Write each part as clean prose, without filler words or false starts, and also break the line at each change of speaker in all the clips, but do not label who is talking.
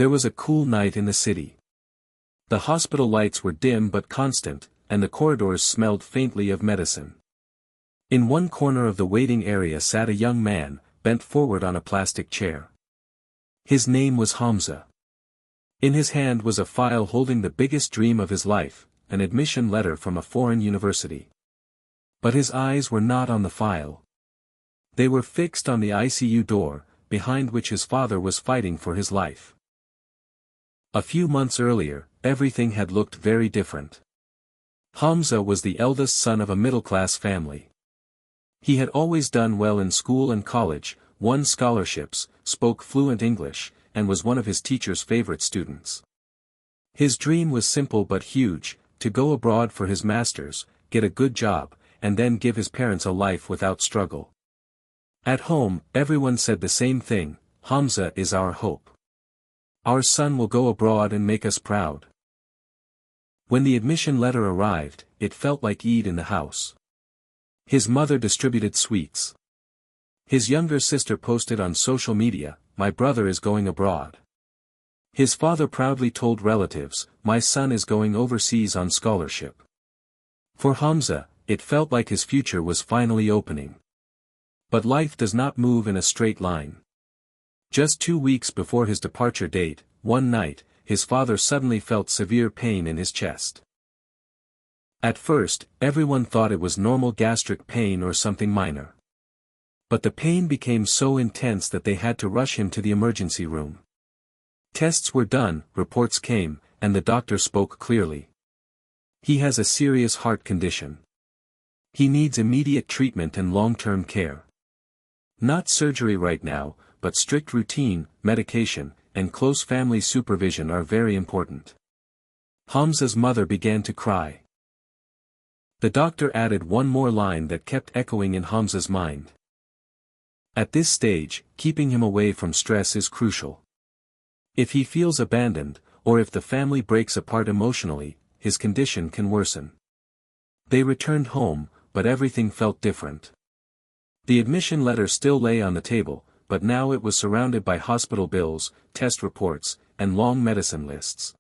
There was a cool night in the city. The hospital lights were dim but constant, and the corridors smelled faintly of medicine. In one corner of the waiting area sat a young man, bent forward on a plastic chair. His name was Hamza. In his hand was a file holding the biggest dream of his life, an admission letter from a foreign university. But his eyes were not on the file. They were fixed on the ICU door, behind which his father was fighting for his life. A few months earlier, everything had looked very different. Hamza was the eldest son of a middle-class family. He had always done well in school and college, won scholarships, spoke fluent English, and was one of his teacher's favorite students. His dream was simple but huge, to go abroad for his master's, get a good job, and then give his parents a life without struggle. At home, everyone said the same thing: Hamza is our hope. Our son will go abroad and make us proud. When the admission letter arrived, it felt like Eid in the house. His mother distributed sweets. His younger sister posted on social media, "My brother is going abroad." His father proudly told relatives, "My son is going overseas on scholarship." For Hamza, it felt like his future was finally opening. But life does not move in a straight line. Just 2 weeks before his departure date, one night, his father suddenly felt severe pain in his chest. At first, everyone thought it was normal gastric pain or something minor. But the pain became so intense that they had to rush him to the emergency room. Tests were done, reports came, and the doctor spoke clearly. He has a serious heart condition. He needs immediate treatment and long-term care. Not surgery right now, but strict routine, medication, and close family supervision are very important. Hamza's mother began to cry. The doctor added one more line that kept echoing in Hamza's mind. At this stage, keeping him away from stress is crucial. If he feels abandoned, or if the family breaks apart emotionally, his condition can worsen. They returned home, but everything felt different. The admission letter still lay on the table, but now it was surrounded by hospital bills, test reports, and long medicine lists.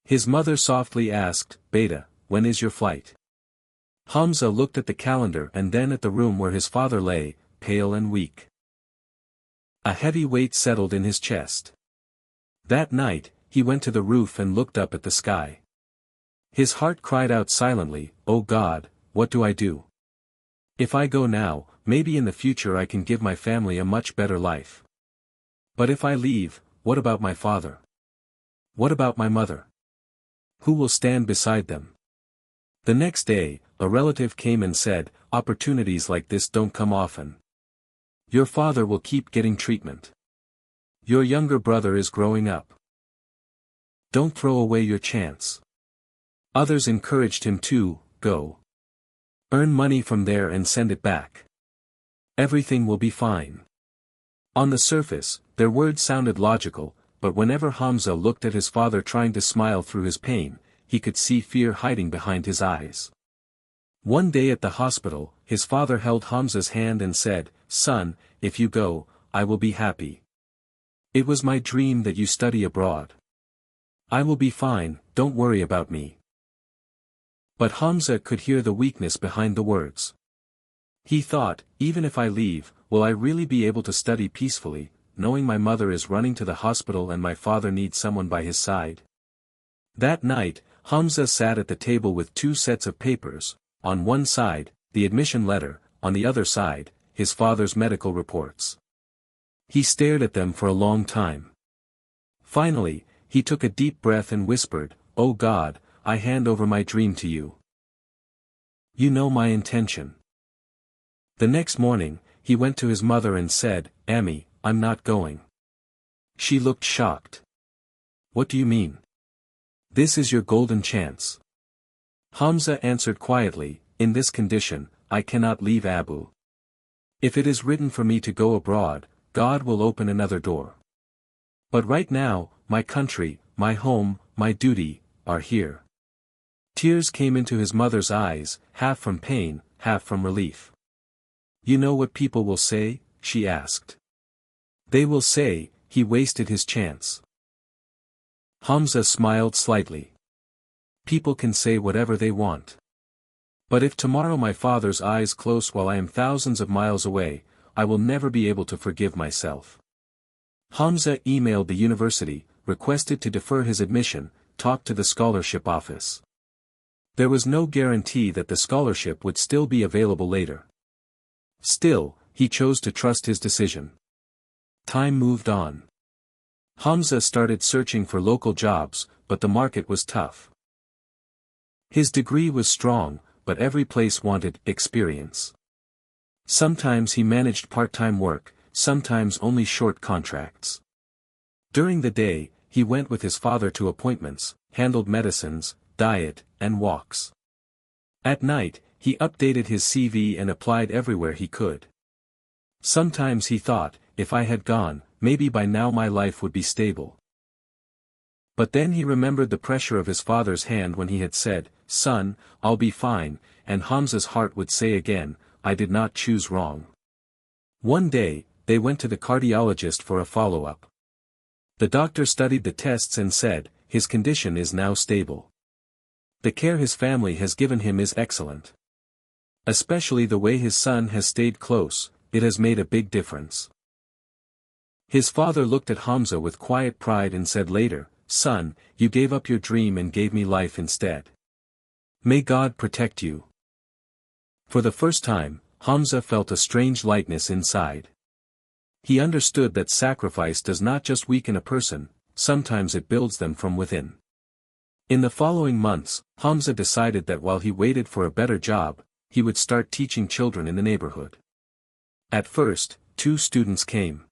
His mother softly asked, "Beta, when is your flight?" Hamza looked at the calendar and then at the room where his father lay, pale and weak. A heavy weight settled in his chest. That night, he went to the roof and looked up at the sky. His heart cried out silently, "Oh God, what do I do? If I go now, maybe in the future I can give my family a much better life. But if I leave, what about my father? What about my mother? Who will stand beside them?" The next day, a relative came and said, "Opportunities like this don't come often. Your father will keep getting treatment. Your younger brother is growing up. Don't throw away your chance." Others encouraged him to go. Earn money from there and send it back. Everything will be fine. On the surface, their words sounded logical, but whenever Hamza looked at his father trying to smile through his pain, he could see fear hiding behind his eyes. One day at the hospital, his father held Hamza's hand and said, "Son, if you go, I will be happy. It was my dream that you study abroad. I will be fine, don't worry about me." But Hamza could hear the weakness behind the words. He thought, even if I leave, will I really be able to study peacefully, knowing my mother is running to the hospital and my father needs someone by his side? That night, Hamza sat at the table with 2 sets of papers, on one side, the admission letter, on the other side, his father's medical reports. He stared at them for a long time. Finally, he took a deep breath and whispered, "Oh God, I hand over my dream to you. You know my intention." The next morning, he went to his mother and said, "Ammi, I'm not going." She looked shocked. "What do you mean? This is your golden chance." Hamza answered quietly, "In this condition, I cannot leave Abu. If it is written for me to go abroad, God will open another door. But right now, my country, my home, my duty, are here." Tears came into his mother's eyes, half from pain, half from relief. "You know what people will say?" she asked. "They will say, he wasted his chance. Hamza smiled slightly. People can say whatever they want. But if tomorrow my father's eyes close while I am thousands of miles away, I will never be able to forgive myself. Hamza emailed the university, requested to defer his admission, talked to the scholarship office. There was no guarantee that the scholarship would still be available later. Still, he chose to trust his decision. Time moved on. Hamza started searching for local jobs, but the market was tough. His degree was strong, but every place wanted experience. Sometimes he managed part-time work, sometimes only short contracts. During the day, he went with his father to appointments, handled medicines, diet, and walks. At night, he updated his CV and applied everywhere he could. Sometimes he thought, if I had gone, maybe by now my life would be stable. But then he remembered the pressure of his father's hand when he had said, "Son, I'll be fine," and Hamza's heart would say again, "I did not choose wrong." One day, they went to the cardiologist for a follow-up. The doctor studied the tests and said, his condition is now stable. The care his family has given him is excellent. Especially the way his son has stayed close, it has made a big difference. His father looked at Hamza with quiet pride and said later, "Son, you gave up your dream and gave me life instead. May God protect you." For the first time, Hamza felt a strange lightness inside. He understood that sacrifice does not just weaken a person, sometimes it builds them from within. In the following months, Hamza decided that while he waited for a better job, he would start teaching children in the neighborhood. At first, 2 students came.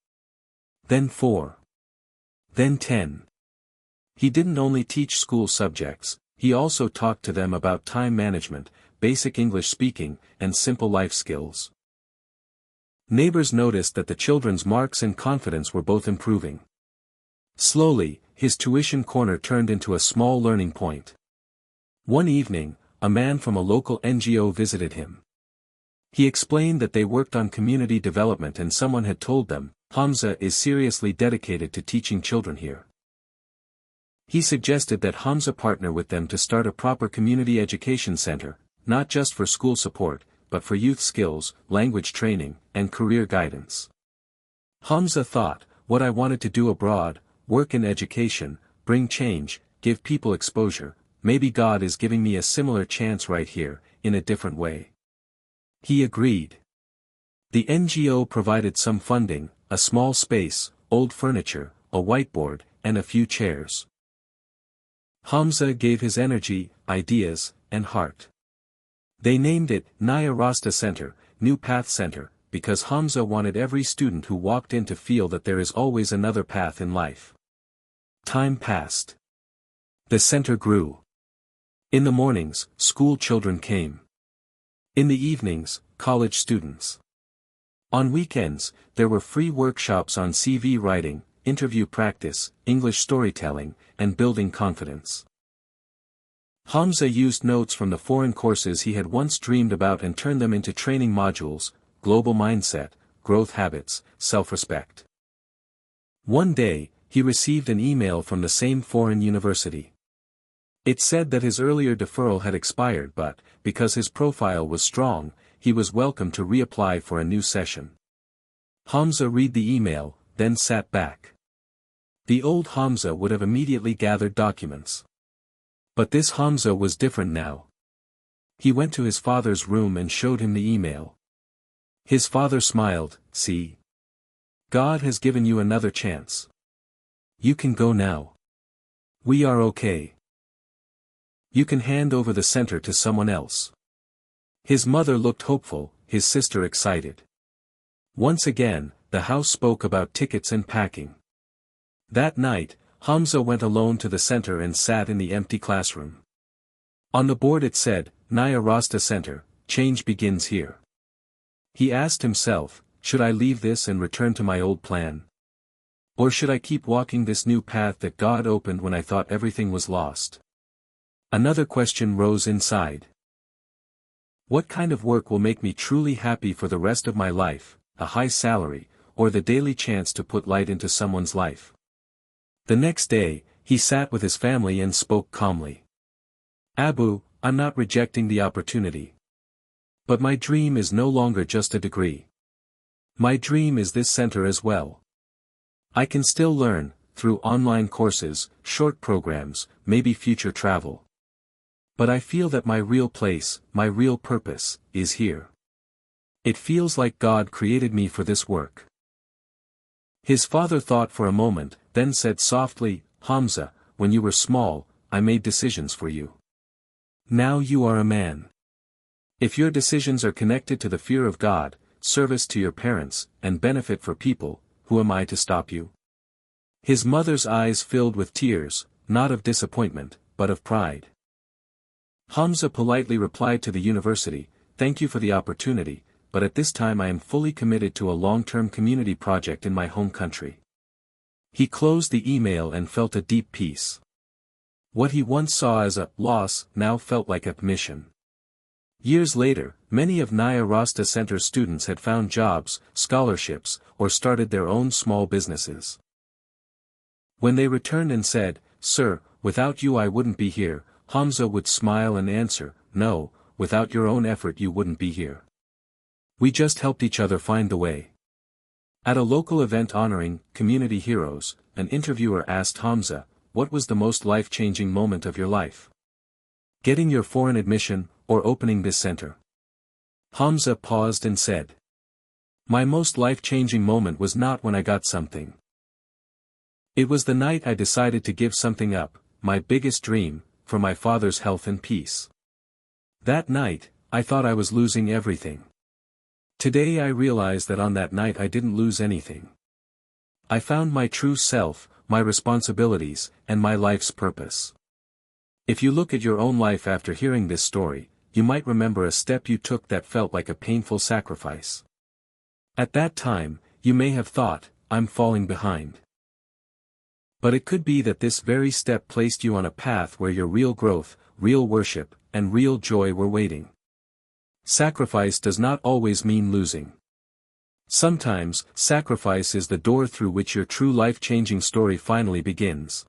Then 4. Then 10. He didn't only teach school subjects, he also talked to them about time management, basic English speaking, and simple life skills. Neighbors noticed that the children's marks and confidence were both improving. Slowly, his tuition corner turned into a small learning point. One evening, a man from a local NGO visited him. He explained that they worked on community development and someone had told them, "Hamza is seriously dedicated to teaching children here." He suggested that Hamza partner with them to start a proper community education center, not just for school support, but for youth skills, language training, and career guidance. Hamza thought, what I wanted to do abroad, work in education, bring change, give people exposure, maybe God is giving me a similar chance right here, in a different way. He agreed. The NGO provided some funding, a small space, old furniture, a whiteboard, and a few chairs. Hamza gave his energy, ideas, and heart. They named it Naya Raasta Center, New Path Center, because Hamza wanted every student who walked in to feel that there is always another path in life. Time passed. The center grew. In the mornings, school children came. In the evenings, college students. On weekends, there were free workshops on CV writing, interview practice, English storytelling, and building confidence. Hamza used notes from the foreign courses he had once dreamed about and turned them into training modules: global mindset, growth habits, self-respect. One day, he received an email from the same foreign university. It said that his earlier deferral had expired but, because his profile was strong, he was welcome to reapply for a new session. Hamza read the email, then sat back. The old Hamza would have immediately gathered documents. But this Hamza was different now. He went to his father's room and showed him the email. His father smiled, "See? God has given you another chance. You can go now. We are okay. You can hand over the center to someone else." His mother looked hopeful, his sister excited. Once again, the house spoke about tickets and packing. That night, Hamza went alone to the center and sat in the empty classroom. On the board it said, "Naya Raasta Center, change begins here." He asked himself, should I leave this and return to my old plan? Or should I keep walking this new path that God opened when I thought everything was lost? Another question rose inside. What kind of work will make me truly happy for the rest of my life, a high salary, or the daily chance to put light into someone's life? The next day, He sat with his family and spoke calmly. Abu, I'm not rejecting the opportunity. But my dream is no longer just a degree. My dream is this center as well. I can still learn, through online courses, short programs, maybe future travel. But I feel that my real place, my real purpose, is here. It feels like God created me for this work. His father thought for a moment, then said softly, Hamza, when you were small, I made decisions for you. Now you are a man. If your decisions are connected to the fear of God, service to your parents, and benefit for people, who am I to stop you? His mother's eyes filled with tears, not of disappointment, but of pride. Hamza politely replied to the university, thank you for the opportunity, but at this time I am fully committed to a long-term community project in my home country. He closed the email and felt a deep peace. What he once saw as a loss now felt like a mission. Years later, many of Naya Raasta Center students had found jobs, scholarships, or started their own small businesses. When they returned and said, Sir, without you I wouldn't be here, Hamza would smile and answer, No, without your own effort you wouldn't be here. We just helped each other find the way. At a local event honoring community heroes, an interviewer asked Hamza, what was the most life-changing moment of your life? Getting your foreign admission, or opening this center? Hamza paused and said, My most life-changing moment was not when I got something. It was the night I decided to give something up, my biggest dream, for my father's health and peace. That night, I thought I was losing everything. Today I realize that on that night I didn't lose anything. I found my true self, my responsibilities, and my life's purpose. If you look at your own life after hearing this story, you might remember a step you took that felt like a painful sacrifice. At that time, you may have thought, I'm falling behind. But it could be that this very step placed you on a path where your real growth, real worship, and real joy were waiting. Sacrifice does not always mean losing. Sometimes, sacrifice is the door through which your true life-changing story finally begins.